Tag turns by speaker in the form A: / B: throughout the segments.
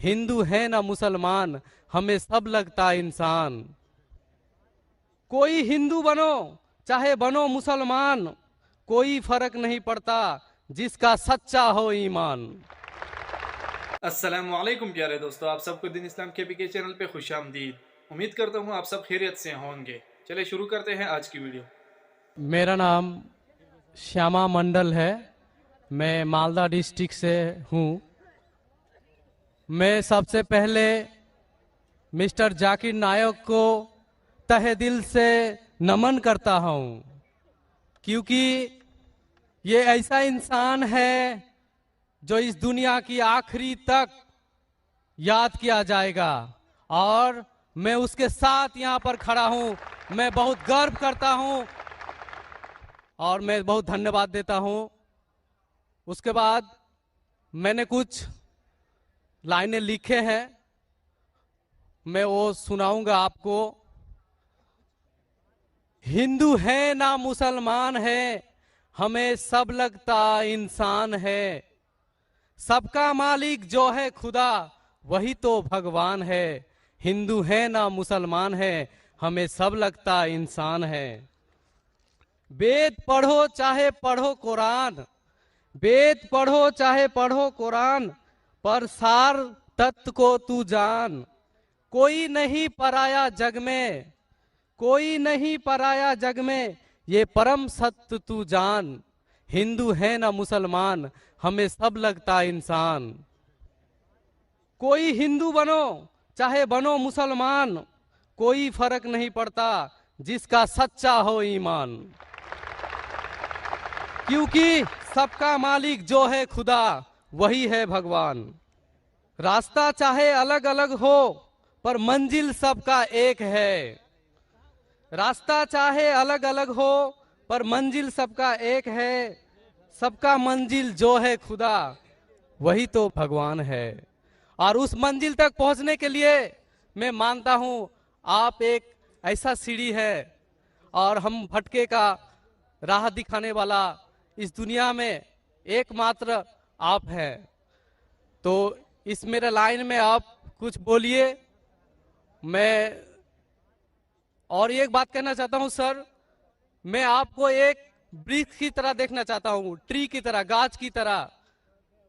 A: हिंदू है ना मुसलमान, हमें सब लगता इंसान। कोई हिंदू बनो चाहे बनो मुसलमान, कोई फर्क नहीं पड़ता जिसका सच्चा हो ईमान।
B: अस्सलामुअलैकुम प्यारे दोस्तों, आप सबको दिन इस्लाम के चैनल पे खुशामदीद। उम्मीद करता हूँ आप सब खैरियत से होंगे। चलिए शुरू करते हैं आज की वीडियो।
A: मेरा नाम श्यामा मंडल है, मैं मालदा डिस्ट्रिक्ट से हूँ। मैं सबसे पहले मिस्टर जाकिर नायक को तहे दिल से नमन करता हूँ, क्योंकि ये ऐसा इंसान है जो इस दुनिया की आखिरी तक याद किया जाएगा, और मैं उसके साथ यहाँ पर खड़ा हूँ। मैं बहुत गर्व करता हूँ और मैं बहुत धन्यवाद देता हूँ। उसके बाद मैंने कुछ लाइनें लिखे हैं, मैं वो सुनाऊंगा आपको। हिंदू है ना मुसलमान है, हमें सब लगता इंसान है। सबका मालिक जो है खुदा, वही तो भगवान है। हिंदू है ना मुसलमान है, हमें सब लगता इंसान है। वेद पढ़ो चाहे पढ़ो कुरान, वेद पढ़ो चाहे पढ़ो कुरान, पर सार तत्व को तू जान। कोई नहीं पराया जग में, कोई नहीं पराया जग में, ये परम सत्य तू जान। हिंदू है ना मुसलमान, हमें सब लगता इंसान। कोई हिंदू बनो चाहे बनो मुसलमान, कोई फर्क नहीं पड़ता जिसका सच्चा हो ईमान। क्योंकि सबका मालिक जो है खुदा, वही है भगवान। रास्ता चाहे अलग अलग हो, पर मंजिल सबका एक है। रास्ता चाहे अलग अलग हो, पर मंजिल सबका एक है। सबका मंजिल जो है खुदा, वही तो भगवान है। और उस मंजिल तक पहुंचने के लिए मैं मानता हूं आप एक ऐसा सीढ़ी है, और हम भटके का राह दिखाने वाला इस दुनिया में एकमात्र आप हैं। तो इस मेरे लाइन में आप कुछ बोलिए। मैं और एक बात कहना चाहता हूं सर, मैं आपको एक वृक्ष की तरह देखना चाहता हूं, ट्री की तरह, गाछ की तरह,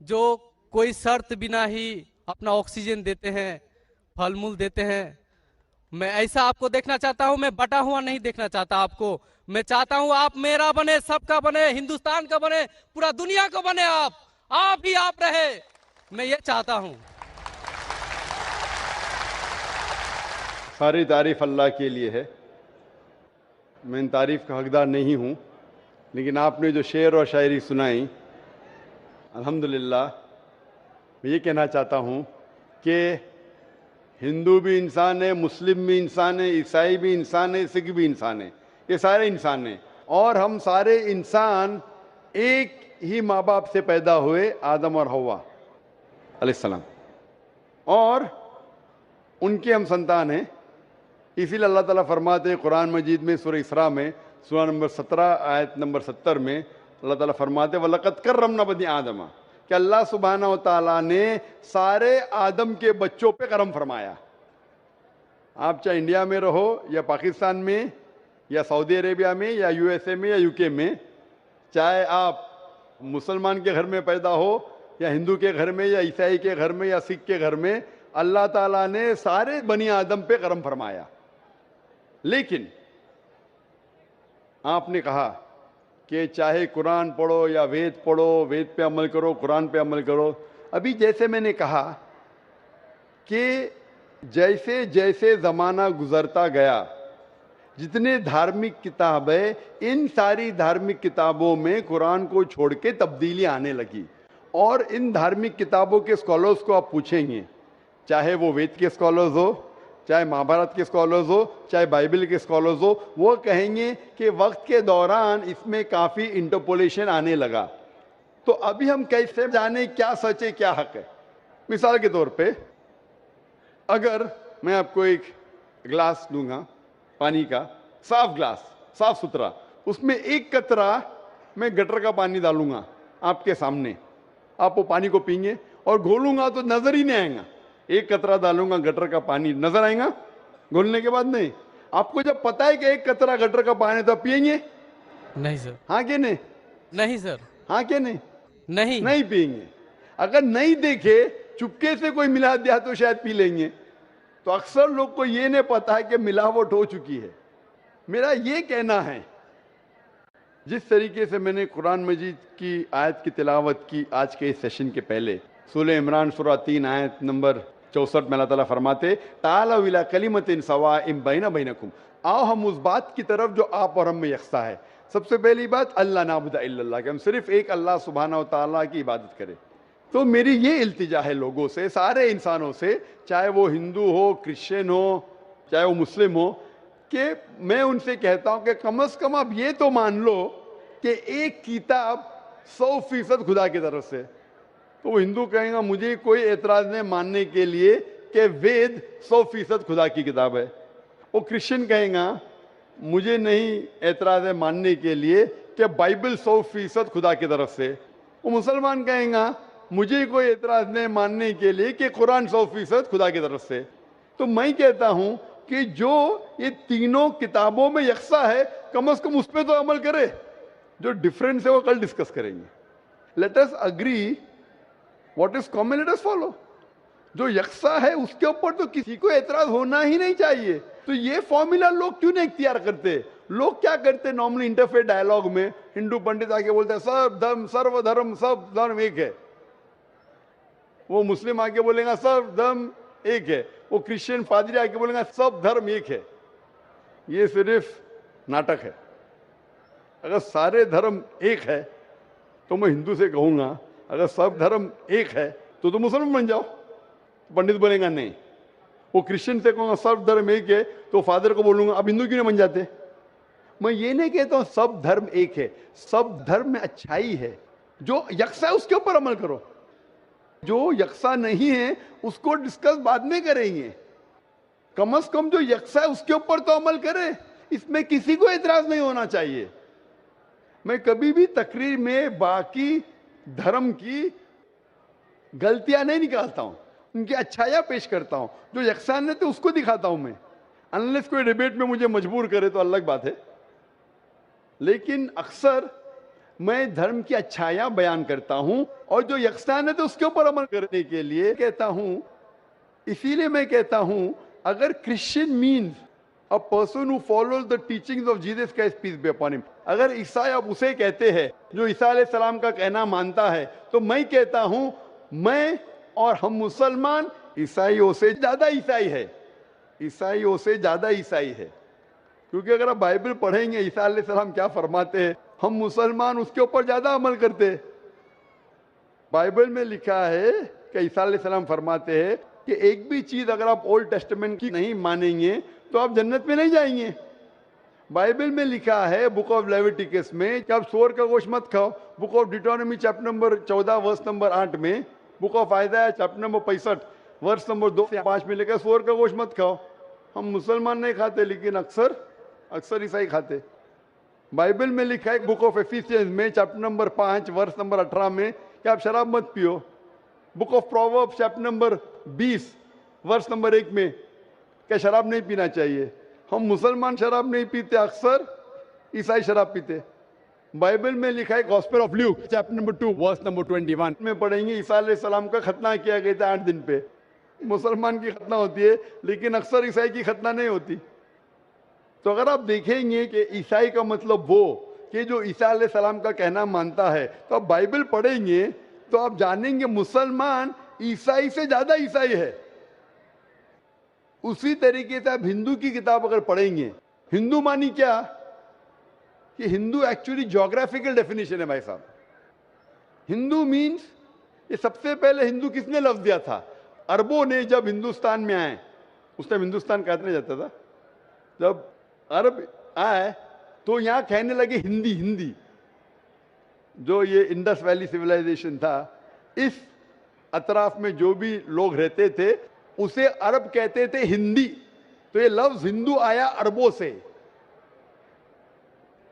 A: जो कोई शर्त बिना ही अपना ऑक्सीजन देते हैं, फल मूल देते हैं। मैं ऐसा आपको देखना चाहता हूं, मैं बटा हुआ नहीं देखना चाहता आपको। मैं चाहता हूं आप मेरा बने, सबका बने, हिंदुस्तान का बने, पूरा दुनिया का बने। आप ही आप रहे, मैं ये चाहता हूं।
C: सारी तारीफ अल्लाह के लिए है। मैं इन तारीफ का हकदार नहीं हूँ, लेकिन आपने जो शेर और शायरी सुनाई, अल्हम्दुलिल्लाह। मैं ये कहना चाहता हूँ कि हिंदू भी इंसान है, मुस्लिम भी इंसान है, ईसाई भी इंसान है, सिख भी इंसान है। ये सारे इंसान हैं, और हम सारे इंसान एक ही माँ बाप से पैदा हुए, आदम और हव्वा अलैहिस्सलाम, और उनके हम संतान हैं। इसीलिए अल्लाह ताला फरमाते हैं कुरान मजीद में, सूरह इसरा में, सूरा नंबर 17 आयत नंबर 70 में, अल्लाह ताला फरमाते हैं वलक़द कर्रमना बनी आदमा, कि अल्लाह सुब्हाना व तआला ने सारे आदम के बच्चों पे करम फरमाया। आप चाहे इंडिया में रहो, या पाकिस्तान में, या सऊदी अरेबिया में, या यूएसए में, या यूके में, चाहे आप मुसलमान के घर में पैदा हो, या हिंदू के घर में, या ईसाई के घर में, या सिख के घर में, अल्लाह ताला ने सारे बनी आदम पे करम फरमाया। लेकिन आपने कहा कि चाहे कुरान पढ़ो या वेद पढ़ो, वेद पे अमल करो, कुरान पे अमल करो। अभी जैसे मैंने कहा कि जैसे जैसे ज़माना गुजरता गया, जितने धार्मिक किताबें, इन सारी धार्मिक किताबों में कुरान को छोड़ के तब्दीली आने लगी। और इन धार्मिक किताबों के स्कॉलर्स को आप पूछेंगे, चाहे वो वेद के स्कॉलर्स हो, चाहे महाभारत के स्कॉलर्स हो, चाहे बाइबल के स्कॉलर्स हो, वो कहेंगे कि वक्त के दौरान इसमें काफ़ी इंटरपोलेशन आने लगा। तो अभी हम कैसे जाने क्या सच है क्या हक है? मिसाल के तौर पे, अगर मैं आपको एक ग्लास दूंगा पानी का, साफ ग्लास, साफ सुथरा, उसमें एक कतरा मैं गटर का पानी डालूंगा आपके सामने, आप वो पानी को पीएंगे, और घोलूंगा तो नजर ही नहीं आएगा। एक कतरा डालूंगा गटर का पानी, नजर आएगा घोलने के बाद? नहीं। आपको जब पता है कि एक कतरा गटर का पानी, तो आप पियेंगे?
A: नहीं सर।
C: हाँ कि नहीं?
A: नहीं सर।
C: हाँ कि नहीं?
A: नहीं।
C: नहीं पियेंगे। अगर नहीं देखे, चुपके से कोई मिला दिया तो शायद पी लेंगे। तो अक्सर लोग को ये नहीं पता है कि मिलावट हो चुकी है। मेरा ये कहना है, जिस तरीके से मैंने कुरान मजीद की आयत की तिलावत की आज के इस सेशन के पहले, सूरह इमरान सूरह 3 आयत नंबर 64 में अल्लाह ताला फरमाते, तालौ इला कलिमतिन सवाइम बैना बैनकुम, आओ हम उस बात की तरफ जो आप और हम में यकसा है। सबसे पहली बात, अल्लाह नाबुदा इल्लल्लाह, कि हम सिर्फ एक अल्लाह सुब्हानहू व तआला की इबादत करें। तो मेरी ये इल्तिजा है लोगों से, सारे इंसानों से, चाहे वो हिंदू हो, क्रिश्चियन हो, चाहे वो मुस्लिम हो, कि मैं उनसे कहता हूं कि कम से कम आप ये तो मान लो कि एक किताब 100% खुदा की तरफ से। तो वो हिंदू कहेगा मुझे कोई एतराज नहीं मानने के लिए कि वेद 100% खुदा की किताब है। वो क्रिश्चियन कहेगा मुझे नहीं एतराज है मानने के लिए कि बाइबल 100% खुदा की तरफ से। वो मुसलमान कहेगा मुझे कोई एतराज नहीं मानने के लिए कि कुरान 100% खुदा की तरफ से। तो मैं कहता हूं कि जो ये तीनों किताबों में यकसा है, कम से कम उस पर तो अमल करे। जो डिफरेंस है वो कल डिस्कस करेंगे। Let us agree what is common, let us follow. जो यकसा है उसके ऊपर तो किसी को एतराज होना ही नहीं चाहिए। तो ये फॉर्मूला लोग क्यों नहीं इख्तियार करते? लोग क्या करते, नॉर्मली इंटरफेथ डायलॉग में हिंदू पंडित आके बोलते हैं सब धर्म सर्वधर्म सब धर्म एक है। वो मुस्लिम आके बोलेगा सब धर्म एक है। वो क्रिश्चियन पादरी आके बोलेगा सब धर्म एक है। ये सिर्फ नाटक है। अगर सारे धर्म एक है तो मैं हिंदू से कहूंगा अगर सब धर्म एक है तो मुसलमान बन जाओ। पंडित बोलेगा नहीं। वो क्रिश्चियन से कहूंगा सब धर्म एक है तो फादर को बोलूंगा अब हिंदू क्यों नहीं बन जाते? मैं ये नहीं कहता हूं सब धर्म एक है, सब धर्म में अच्छाई है। जो यकसा है उसके ऊपर अमल करो, जो यकसा नहीं है उसको डिस्कस बाद में करेंगे। कम से कम जो यकसा है उसके ऊपर तो अमल करे। इसमें किसी को एतराज नहीं होना चाहिए। मैं कभी भी तकरीर में बाकी धर्म की गलतियां नहीं निकालता हूं, उनकी अच्छाइयां पेश करता हूं। जो यकसान है तो उसको दिखाता हूं मैं। अनलेस कोई डिबेट में मुझे मजबूर करे तो अलग बात है, लेकिन अक्सर मैं धर्म की अच्छाइयां बयान करता हूं और जो यकसान है तो उसके ऊपर अमल करने के लिए कहता हूं। इसीलिए मैं कहता हूं अगर Christian means a person who follows the teachings of Jesus Christ peace be upon him, अगर ईसाई अब उसे कहते हैं जो ईसा अलैहि सलाम का कहना मानता है, तो मैं कहता हूं मैं और हम मुसलमान ईसाइयों से ज्यादा ईसाई है, ईसाइयों से ज्यादा ईसाई है। क्योंकि अगर आप बाइबल पढ़ेंगे ईसा अलैहि सलाम क्या फरमाते हैं, हम मुसलमान उसके ऊपर ज्यादा अमल करते हैं। बाइबल में लिखा है कि ईसा अलैहि सलाम फरमाते हैं कि एक भी चीज अगर आप ओल्ड टेस्टामेंट की नहीं मानेंगे तो आप जन्नत में नहीं जाएंगे। बाइबल में लिखा है बुक ऑफ लेविटिकस में कि आप सूअर का गोश्त मत खाओ। Book of Deuteronomy chapter number 14 verse number 8 में, book of Isaiah chapter number 65 verse number 2 से 5 में लिखा है सूअर का गोश्त मत खाओ। हम मुसलमान नहीं खाते लेकिन अक्सर ईसाई खाते। बाइबल में लिखा है बुक ऑफ एफिसियंस में चैप्टर नंबर 5 वर्स नंबर 18 में कि आप शराब मत पियो। Book of Proverbs chapter number 20 verse number 1 में क्या शराब नहीं पीना चाहिए। हम मुसलमान शराब नहीं पीते, अक्सर ईसाई शराब पीते। बाइबल में लिखा है Gospel of Luke chapter number 2 verse number 21 में पढ़ेंगे ईसा अलैहि सलाम का खतना किया गया था 8 दिन पे। मुसलमान की खतना होती है लेकिन अक्सर ईसाई की खतना नहीं होती। तो अगर आप देखेंगे कि ईसाई का मतलब वो कि जो ईसा अलैहि सलाम का कहना मानता है, तो आप बाइबल पढ़ेंगे तो आप जानेंगे मुसलमान ईसाई से ज्यादा ईसाई है। उसी तरीके से आप हिंदू की किताब अगर पढ़ेंगे, हिंदू मानी क्या कि हिंदू एक्चुअली ज्योग्राफिकल डेफिनेशन है भाई साहब। हिंदू मीन्स, ये सबसे पहले हिंदू किसने लफ्ज दिया था? अरबों ने जब हिंदुस्तान में आए, उस टाइम हिंदुस्तान कहते नहीं जाता था, जब अरब आए तो यहां कहने लगे हिंदी। हिंदी जो ये इंडस वैली सिविलाइजेशन था, इस अतराफ में जो भी लोग रहते थे उसे अरब कहते थे हिंदी। तो ये लफ्ज हिंदू आया अरबों से।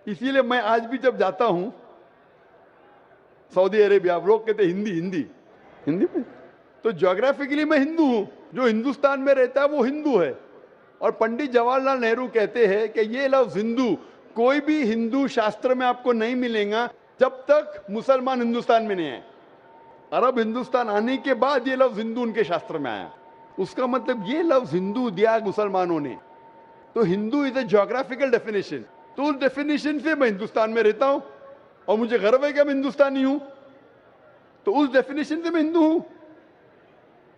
C: इसीलिए मैं आज भी जब जाता हूं सऊदी अरेबिया, लोग कहते हिंदी हिंदी हिंदी में। तो ज्योग्राफिकली मैं हिंदू हूं, जो हिंदुस्तान में रहता है वो हिंदू है। और पंडित जवाहरलाल नेहरू कहते हैं कि ये लफ्ज हिंदू कोई भी हिंदू शास्त्र में आपको नहीं मिलेगा जब तक मुसलमान हिंदुस्तान में नहीं आए। अरब हिंदुस्तान आने के बाद ये लफ्ज हिंदू उनके शास्त्र में आया। उसका मतलब ये लफ्ज हिंदू दिया मुसलमानों ने। तो Hindu is a geographical definition. तो उस डेफिनेशन से मैं हिंदुस्तान में रहता हूं और मुझे गर्व है कि मैं हिंदुस्तानी हूं। तो उस डेफिनेशन से मैं हिंदू हूं।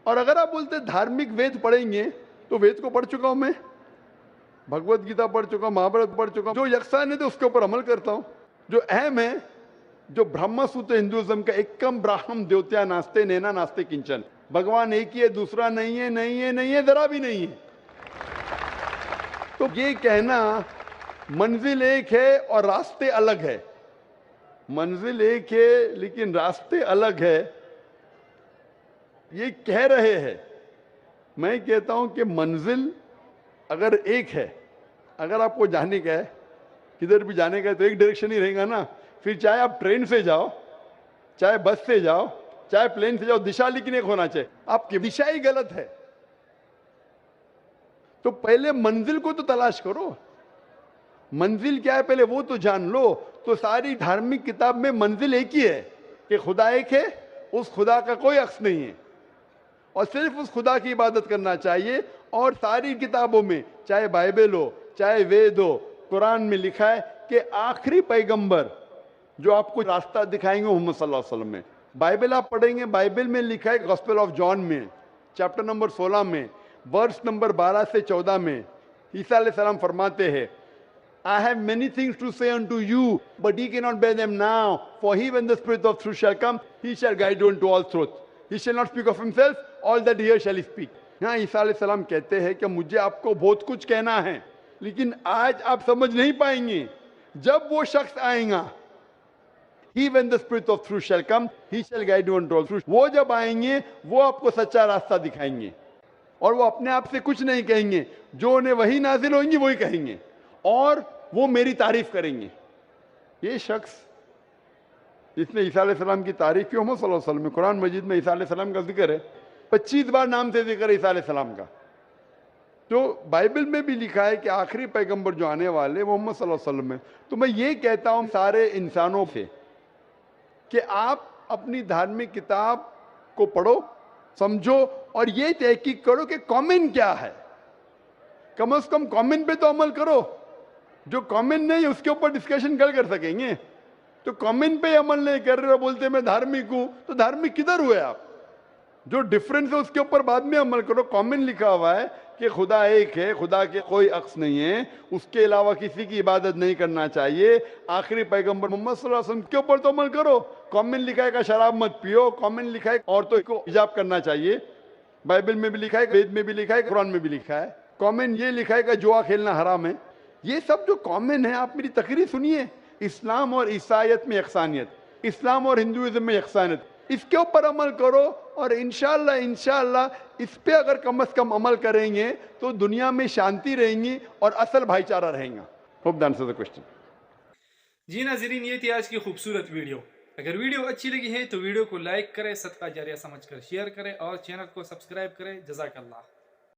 C: और अगर आप बोलते धार्मिक वेद पढ़ेंगे तो वेद को पढ़ चुका हूं मैं, भगवत गीता पढ़ चुका हूं, महाभारत पढ़ चुका हूं। जो यक्षान है तो उसके ऊपर अमल करता हूं। जो अहम है, जो ब्रह्म सूत्र हिंदुइज्म का एकम ब्राह्मण द्योत्या नास्ते नैना नास्ते किंचन, भगवान एक ही है, दूसरा नहीं है, नहीं है, नहीं है, जरा भी नहीं है। तो ये कहना मंजिल एक है और रास्ते अलग है, मंजिल एक है लेकिन रास्ते अलग है, ये कह रहे हैं। मैं कहता हूं कि मंजिल अगर एक है, अगर आपको जाने का है, किधर भी जाने का है तो एक डायरेक्शन ही रहेगा ना। फिर चाहे आप ट्रेन से जाओ, चाहे बस से जाओ, चाहे प्लेन से जाओ, दिशा लेकिन एक होना चाहिए। आपकी दिशा ही गलत है तो पहले मंजिल को तो तलाश करो। मंजिल क्या है पहले वो तो जान लो। तो सारी धार्मिक किताब में मंजिल एक ही है कि खुदा एक है, उस खुदा का कोई अक्स नहीं है और सिर्फ उस खुदा की इबादत करना चाहिए। और सारी किताबों में, चाहे बाइबल हो, चाहे वेद हो, कुरान में लिखा है कि आखिरी पैगंबर जो आपको रास्ता दिखाएंगे मोहम्मद सल्लल्लाहु अलैहि वसल्लम में। बाइबल आप पढ़ेंगे, बाइबल में लिखा है गॉस्पेल ऑफ जॉन में चैप्टर नंबर 16 में वर्स नंबर 12 से 14 में ईसा अलैहिस्सलाम फरमाते हैं, I have many things to say unto you, but ye cannot bear them now. For he, when the Spirit of truth shall come, he shall guide you into all truth. He shall not speak of himself, all that he hears shall he speak. यहाँ ईसा अलैहिस्सलाम कहते हैं कि मुझे आपको बहुत कुछ कहना है, लेकिन आज आप समझ नहीं पाएंगे। जब वो शख्स आएगा, He, when the Spirit of truth shall come, he shall guide you into all truth. वो जब आएंगे, वो आपको सच्चा रास्ता दिखाएंगे और वो अपने आप से कुछ नहीं कहेंगे, जो उन्हें वही नाजिल होंगी वही कहेंगे और वो मेरी तारीफ करेंगे। ये शख्स जिसने ईसा अलैहिस्सलाम की तारीफ की, मोहम्मद सल्लल्लाहु अलैहि वसल्लम में कुरान मजीद में ईसा अलैहिस्सलाम का जिक्र है, 25 बार नाम से जिक्र है ईसा अलैहिस्सलाम का। तो बाइबल में भी लिखा है कि आखिरी पैगंबर जो आने वाले मोहम्मद सल्लल्लाहु अलैहि वसल्लम में। तो मैं ये कहता हूं सारे इंसानों से कि आप अपनी धार्मिक किताब को पढ़ो, समझो और ये तहकीक करो कि कॉमन क्या है। कम से कम कॉमन पे तो अमल करो। जो कॉमन नहीं उसके ऊपर डिस्कशन कल कर सकेंगे। तो कॉमन पे अमल नहीं कर रहे हो, बोलते मैं धार्मिक हूं, तो धार्मिक किधर हुए आप? जो डिफरेंस है उसके ऊपर बाद में अमल करो। कॉमन लिखा हुआ है कि खुदा एक है, खुदा के कोई अक्स नहीं है, उसके अलावा किसी की इबादत नहीं करना चाहिए। आखिरी पैगंबर मोहम्मद सल्लल्लाहु अलैहि वसल्लम के ऊपर तो अमल करो। कॉमन लिखा है कि शराब मत पियो, कॉमन लिखा है औरतों को हिजाब करना चाहिए, बाइबल में भी लिखा है, वेद में भी लिखा है, कुरान में भी लिखा है। कॉमन ये लिखा है कि जुआ खेलना हराम है। ये सब जो कॉमन है, आप मेरी तकरीर सुनिए। इस्लाम और ईसाईयत में यकसानियत, इस्लाम और हिंदुइज्म में यकसानियत, इसके ऊपर अमल करो और इंशाअल्लाह इस पे अगर कम से कम अमल करेंगे तो दुनिया में शांति रहेंगी और असल भाईचारा रहेगा। Hope that answers the question.
B: जी नाज़रीन, ये थी आज की खूबसूरत वीडियो। अगर वीडियो अच्छी लगी है तो वीडियो को लाइक करें, सदका जारिया समझकर शेयर करें और चैनल को सब्सक्राइब करें। जज़ाकल्लाह।